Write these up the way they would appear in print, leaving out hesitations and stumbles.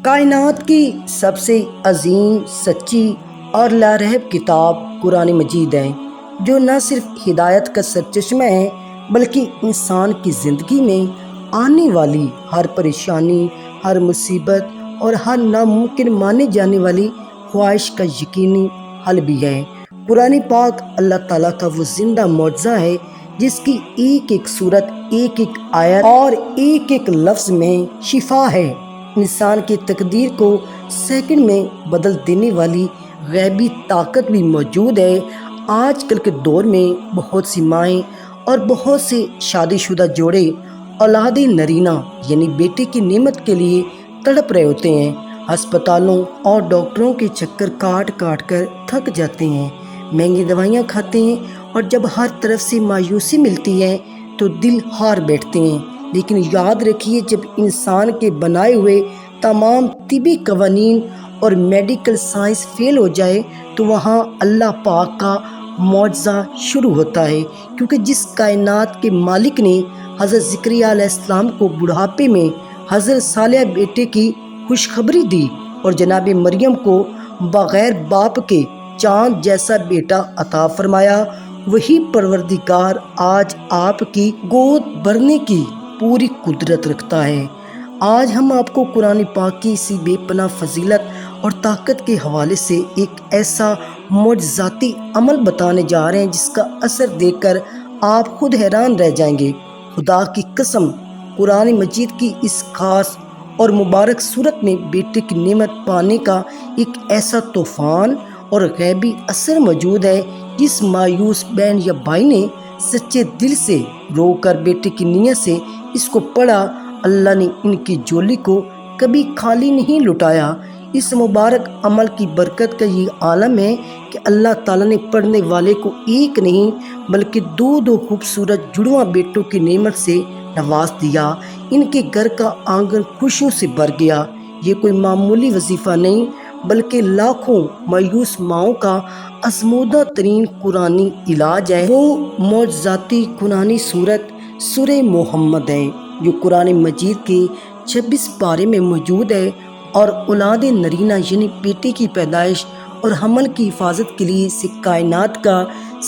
کائنات کی سب سے عظیم، سچی اور لارحب کتاب قرآن مجید ہے، جو نہ صرف ہدایت کا سرچشمہ ہے بلکہ انسان کی زندگی میں آنے والی ہر پریشانی، ہر مصیبت اور ہر ناممکن مانے جانے والی خواہش کا یقینی حل بھی ہے۔ قرآن پاک اللہ تعالیٰ کا وہ زندہ معجزہ ہے جس کی ایک ایک صورت، ایک ایک آیت اور ایک ایک لفظ میں شفا ہے۔ انسان کی تقدیر کو سیکنڈ میں بدل دینے والی غیبی طاقت بھی موجود ہے۔ آج کل کے دور میں بہت سی مائیں اور بہت سے شادی شدہ جوڑے اولاد نرینہ یعنی بیٹے کی نعمت کے لیے تڑپ رہے ہوتے ہیں۔ ہسپتالوں اور ڈاکٹروں کے چکر کاٹ کاٹ کر تھک جاتے ہیں، مہنگی دوائیاں کھاتے ہیں، اور جب ہر طرف سے مایوسی ملتی ہے تو دل ہار بیٹھتے ہیں۔ لیکن یاد رکھیے، جب انسان کے بنائے ہوئے تمام طبی قوانین اور میڈیکل سائنس فیل ہو جائے تو وہاں اللہ پاک کا معجزہ شروع ہوتا ہے، کیونکہ جس کائنات کے مالک نے حضرت زکریا علیہ السلام کو بڑھاپے میں حضرت صالح بیٹے کی خوشخبری دی اور جناب مریم کو بغیر باپ کے چاند جیسا بیٹا عطا فرمایا، وہی پروردگار آج آپ کی گود بھرنے کی پوری قدرت رکھتا ہے۔ آج ہم آپ کو قرآن پاک کی اسی بے پناہ فضیلت اور طاقت کے حوالے سے ایک ایسا معجزاتی عمل بتانے جا رہے ہیں جس کا اثر دیکھ کر آپ خود حیران رہ جائیں گے۔ خدا کی قسم، قرآن مجید کی اس خاص اور مبارک صورت میں بیٹے کی نعمت پانے کا ایک ایسا طوفان اور غیبی اثر موجود ہے۔ جس مایوس بہن یا بھائی نے سچے دل سے رو کر بیٹے کی نیت سے اس کو پڑھا، اللہ نے ان کی جھولی کو کبھی خالی نہیں لٹایا۔ اس مبارک عمل کی برکت کا یہ عالم ہے کہ اللہ تعالیٰ نے پڑھنے والے کو ایک نہیں بلکہ دو خوبصورت جڑواں بیٹوں کی نعمت سے نواز دیا۔ ان کے گھر کا آنگن خوشیوں سے بھر گیا۔ یہ کوئی معمولی وظیفہ نہیں بلکہ لاکھوں مایوس ماؤں کا آزمودہ ترین قرآنی علاج ہے۔ وہ معجزاتی قرآنی سورت سورہ محمد ہے جو قرآن مجید کے 26 پارے میں موجود ہے اور اولاد نرینہ یعنی بیٹے کی پیدائش اور حمل کی حفاظت کے لیے اسے کائنات کا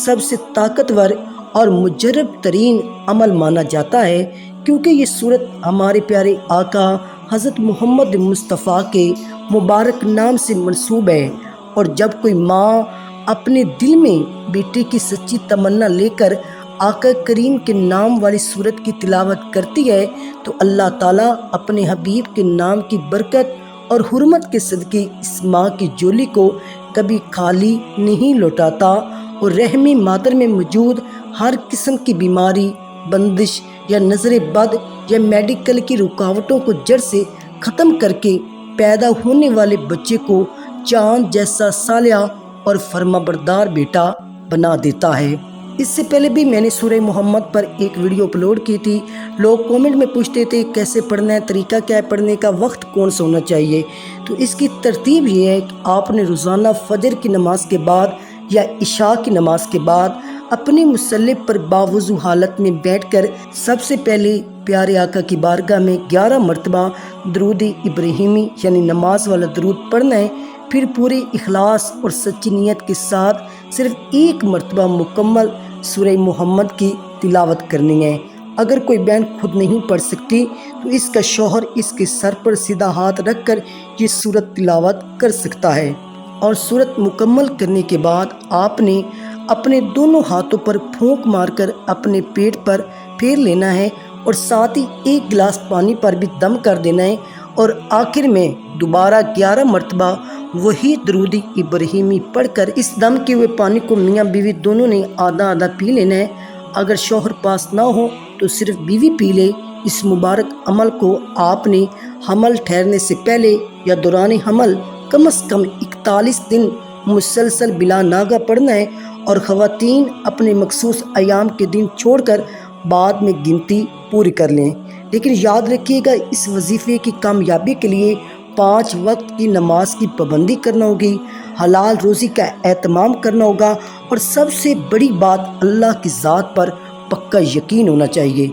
سب سے طاقتور اور مجرب ترین عمل مانا جاتا ہے، کیونکہ یہ صورت ہمارے پیارے آقا حضرت محمد مصطفیٰ کے مبارک نام سے منسوب ہے۔ اور جب کوئی ماں اپنے دل میں بیٹے کی سچی تمنا لے کر آقا کریم کے نام والی صورت کی تلاوت کرتی ہے تو اللہ تعالیٰ اپنے حبیب کے نام کی برکت اور حرمت کے صدقے اس ماں کی جھولی کو کبھی خالی نہیں لوٹاتا، اور رحم مادر میں موجود ہر قسم کی بیماری، بندش یا نظر بد یا میڈیکل کی رکاوٹوں کو جڑ سے ختم کر کے پیدا ہونے والے بچے کو چاند جیسا صالح اور فرمانبردار بیٹا بنا دیتا ہے۔ اس سے پہلے بھی میں نے سورہ محمد پر ایک ویڈیو اپلوڈ کی تھی۔ لوگ کومنٹ میں پوچھتے تھے کیسے پڑھنا ہے، طریقہ کیا ہے پڑھنے کا، وقت کون سا ہونا چاہیے۔ تو اس کی ترتیب یہ ہے کہ آپ نے روزانہ فجر کی نماز کے بعد یا عشاء کی نماز کے بعد اپنے مصلی پر باوضو حالت میں بیٹھ کر سب سے پہلے پیارے آقا کی بارگاہ میں 11 مرتبہ درود ابراہیمی یعنی نماز والا درود پڑھنا ہے۔ پھر پورے اخلاص اور سچی نیت کے ساتھ صرف ایک مرتبہ مکمل سورہ محمد کی تلاوت کرنی ہے۔ اگر کوئی بہن خود نہیں پڑھ سکتی تو اس کا شوہر اس کے سر پر سیدھا ہاتھ رکھ کر یہ سورت تلاوت کر سکتا ہے، اور سورت مکمل کرنے کے بعد آپ نے اپنے دونوں ہاتھوں پر پھونک مار کر اپنے پیٹ پر پھیر لینا ہے، اور ساتھ ہی ایک گلاس پانی پر بھی دم کر دینا ہے، اور آخر میں دوبارہ 11 مرتبہ وہی درود ابراہیمی پڑھ کر اس دم کیے ہوئے پانی کو میاں بیوی دونوں نے آدھا آدھا پی لینا ہے۔ اگر شوہر پاس نہ ہو تو صرف بیوی پی لے۔ اس مبارک عمل کو آپ نے حمل ٹھہرنے سے پہلے یا دوران حمل کم از کم 41 دن مسلسل بلا ناغہ پڑھنا ہے، اور خواتین اپنے مخصوص ایام کے دن چھوڑ کر بعد میں گنتی پوری کر لیں۔ لیکن یاد رکھیے گا، اس وظیفے کی کامیابی کے لیے 5 وقت کی نماز کی پابندی کرنا ہوگی، حلال روزی کا اہتمام کرنا ہوگا، اور سب سے بڑی بات اللہ کی ذات پر پکا یقین ہونا چاہیے۔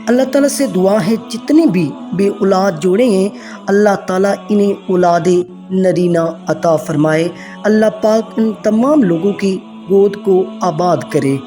اللہ تعالیٰ سے دعا ہے جتنے بھی بے اولاد جوڑے ہیں اللہ تعالیٰ انہیں اولاد نرینہ عطا فرمائے۔ اللہ پاک ان تمام لوگوں کی گود کو آباد کرے۔